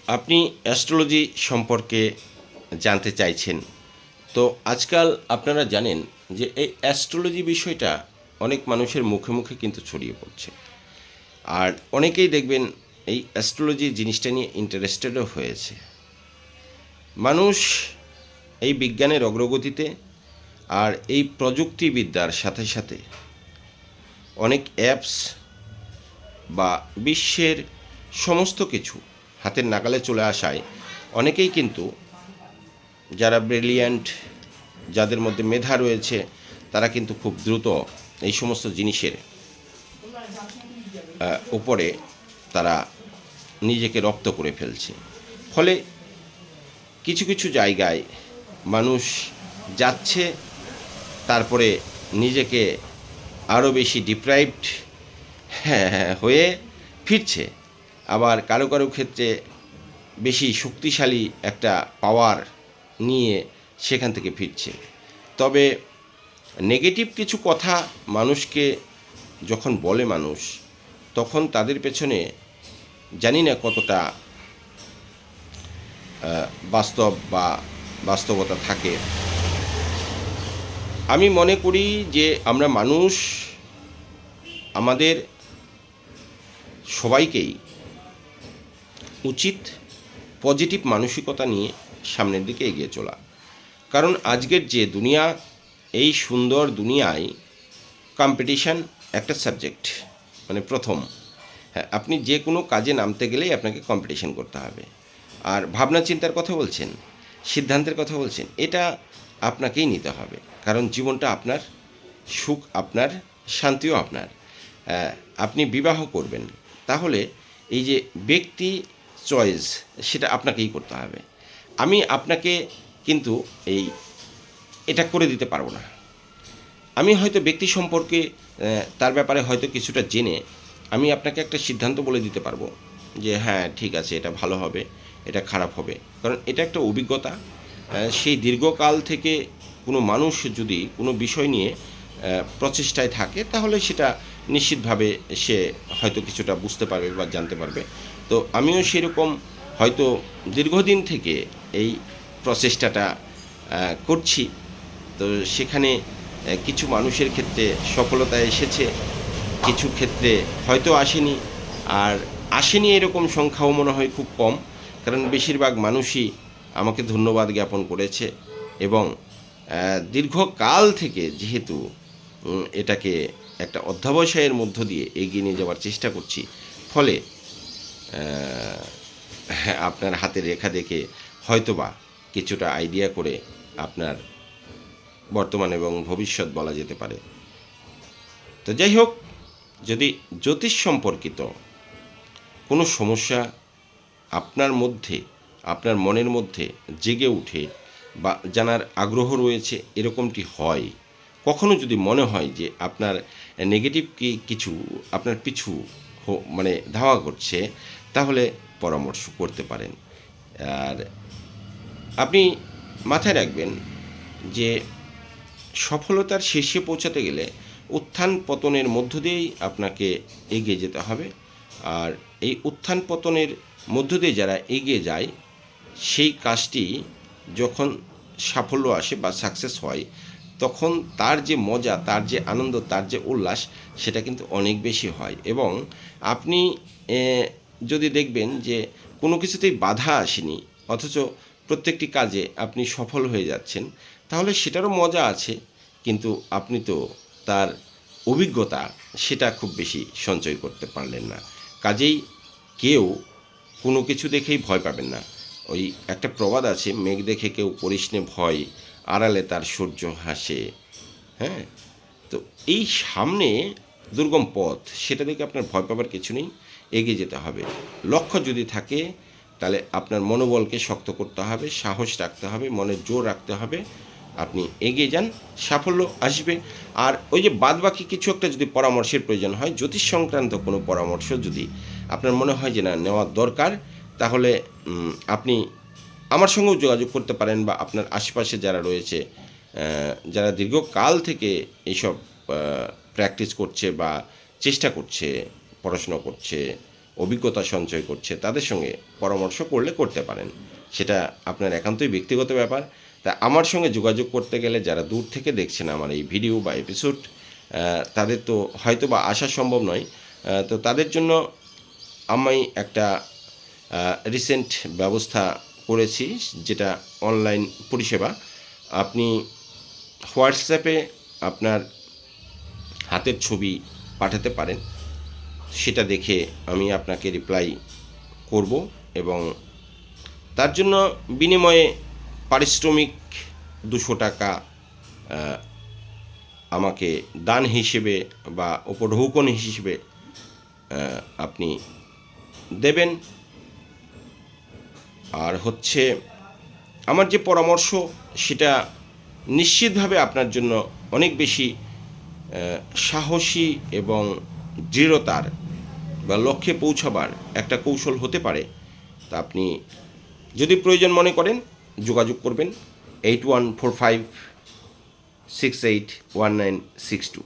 আপনি অ্যাস্ট্রোলজি সম্পর্কে জানতে চাইছেন। তো আজকাল আপনারা জানেন যে এই অ্যাস্ট্রোলজি বিষয়টা অনেক মানুষের মুখে মুখে কিন্তু ছড়িয়ে পড়ছে। আর অনেকেই দেখবেন এই অ্যাস্ট্রোলজি জিনিসটা নিয়ে ইন্টারেস্টেডও হয়েছে। মানুষ এই বিজ্ঞানের অগ্রগতিতে আর এই প্রযুক্তিবিদ্যার সাথে সাথে অনেক অ্যাপস বা বিশ্বের সমস্ত কিছু হাতের নাগালে চলে আসায় অনেকেই কিন্তু যারা ব্রিলিয়ান্ট, যাদের মধ্যে মেধা রয়েছে, তারা কিন্তু খুব দ্রুত এই সমস্ত জিনিসের উপরে তারা নিজেকে রপ্ত করে ফেলছে। ফলে কিছু কিছু জায়গায় মানুষ যাচ্ছে, তারপরে নিজেকে আরও বেশি ডিপ্রাইভড হয়ে ফিরছে। আবার কারো কারো ক্ষেত্রে বেশি শক্তিশালী একটা পাওয়ার নিয়ে সেখান থেকে ফিরছে। তবে নেগেটিভ কিছু কথা মানুষকে যখন বলে মানুষ, তখন তাদের পেছনে জানি না কতটা বাস্তব বা বাস্তবতা থাকে। আমি মনে করি যে আমরা মানুষ, আমাদের সবাইকেই উচিত পজিটিভ মানসিকতা নিয়ে সামনের দিকে এগিয়ে চলা। কারণ আজকের যে দুনিয়া, এই সুন্দর দুনিয়ায় কম্পিটিশান একটা সাবজেক্ট, মানে প্রথম। হ্যাঁ, আপনি যে কোনো কাজে নামতে গেলেই আপনাকে কম্পিটিশান করতে হবে। আর ভাবনা চিন্তার কথা বলছেন, সিদ্ধান্তের কথা বলছেন, এটা আপনাকেই নিতে হবে। কারণ জীবনটা আপনার, সুখ আপনার, শান্তিও আপনার। আপনি বিবাহ করবেন, তাহলে এই যে ব্যক্তি চয়েস, সেটা আপনাকেই করতে হবে। আমি আপনাকে কিন্তু এটা করে দিতে পারবো না। আমি হয়তো ব্যক্তি সম্পর্কে তার ব্যাপারে হয়তো কিছুটা জেনে আমি আপনাকে একটা সিদ্ধান্ত বলে দিতে পারবো যে হ্যাঁ ঠিক আছে, এটা ভালো হবে, এটা খারাপ হবে। কারণ এটা একটা অভিজ্ঞতা। সেই দীর্ঘকাল থেকে কোনো মানুষ যদি কোনো বিষয় নিয়ে প্রচেষ্টায় থাকে, তাহলে সেটা নিশ্চিতভাবে সে হয়তো কিছুটা বুঝতে পারবে বা জানতে পারবে। তো আমিও সেরকম হয়তো দীর্ঘদিন থেকে এই প্রচেষ্টাটা করছি। তো সেখানে কিছু মানুষের ক্ষেত্রে সফলতা এসেছে, কিছু ক্ষেত্রে হয়তো আসেনি। আর আসেনি এরকম সংখ্যাও মনে হয় খুব কম, কারণ বেশিরভাগ মানুষই আমাকে ধন্যবাদ জ্ঞাপন করেছে। এবং দীর্ঘকাল থেকে যেহেতু এটাকে একটা অধ্যবসায়ের মধ্য দিয়ে এগিয়ে নিয়ে যাওয়ার চেষ্টা করছি, ফলে আপনার হাতের রেখা দেখে হয়তোবা কিছুটা আইডিয়া করে আপনার বর্তমান এবং ভবিষ্যৎ বলা যেতে পারে। তো যাই হোক, যদি জ্যোতিষ সম্পর্কিত কোনো সমস্যা আপনার মধ্যে, আপনার মনের মধ্যে জেগে উঠে বা জানার আগ্রহ রয়েছে, এরকমটি হয়, কখনো যদি মনে হয় যে আপনার নেগেটিভ কিছু আপনার পিছু মানে ধাওয়া করছে, তাহলে পরামর্শ করতে পারেন। আর আপনি মাথায় রাখবেন যে সফলতার শীর্ষে পৌঁছাতে গেলে উত্থান পতনের মধ্য দিয়েই আপনাকে এগিয়ে যেতে হবে। আর এই উত্থান পতনের মধ্য দিয়ে যারা এগিয়ে যায়, সেই কাজটি যখন সাফল্য আসে বা সাকসেস হয়, তখন তার যে মজা, তার যে আনন্দ, তার যে উল্লাস, সেটা কিন্তু অনেক বেশি হয়। এবং আপনি যদি দেখবেন যে কোনো কিছুতেই বাধা আসেনি, অথচ প্রত্যেকটি কাজে আপনি সফল হয়ে যাচ্ছেন, তাহলে সেটারও মজা আছে, কিন্তু আপনি তো তার অভিজ্ঞতা সেটা খুব বেশি সঞ্চয় করতে পারলেন না। কাজেই কেউ কোনো কিছু দেখেই ভয় পাবেন না। ওই একটা প্রবাদ আছে, মেঘ দেখে কেউ করিস নে ভয়, আড়ালে তার সূর্য হাসে। হ্যাঁ, তো এই সামনে দুর্গম পথ, সেটা দেখে আপনার ভয় পাবার কিছু নেই, এগিয়ে যেতে হবে। লক্ষ্য যদি থাকে, তাহলে আপনার মনোবলকে শক্ত করতে হবে, সাহস রাখতে হবে, মনের জোর রাখতে হবে। আপনি এগিয়ে যান, সাফল্য আসবে। আর ওই যে বাদবাকি কিছু একটা যদি পরামর্শের প্রয়োজন হয়, জ্যোতিষ সংক্রান্ত কোনো পরামর্শ যদি আপনার মনে হয় যে না নেওয়ার দরকার, তাহলে আপনি আমার সঙ্গেও যোগাযোগ করতে পারেন, বা আপনার আশেপাশে যারা রয়েছে, যারা দীর্ঘকাল থেকে এইসব প্র্যাকটিস করছে বা চেষ্টা করছে, পড়াশোনা করছে, অভিজ্ঞতা সঞ্চয় করছে তাদের সঙ্গে পরামর্শ করলে করতে পারেন, সেটা আপনার একান্তই ব্যক্তিগত ব্যাপার। তা আমার সঙ্গে যোগাযোগ করতে গেলে যারা দূর থেকে দেখছেন আমার এই ভিডিও বা এপিসোড, তাদের তো হয়তো বা আসা সম্ভব নয়। তো তাদের জন্য আমি একটা রিসেন্ট ব্যবস্থা করেছি, যেটা অনলাইন পরিষেবা। আপনি হোয়াটসঅ্যাপে আপনার হাতের ছবি পাঠাতে পারেন, সেটা দেখে আমি আপনাকে রিপ্লাই করব এবং তার জন্য বিনিময়ে পারিশ্রমিক 200 টাকা আমাকে দান হিসেবে বা উপঢৌকন হিসেবে আপনি দেবেন। আর হচ্ছে আমার যে পরামর্শ সেটা নিশ্চিতভাবে আপনার জন্য অনেক বেশি সাহসী এবং দৃঢ়তার বা লক্ষ্যে পৌঁছাবার একটা কৌশল হতে পারে। তা আপনি যদি প্রয়োজন মনে করেন যোগাযোগ করবেন 8145681962।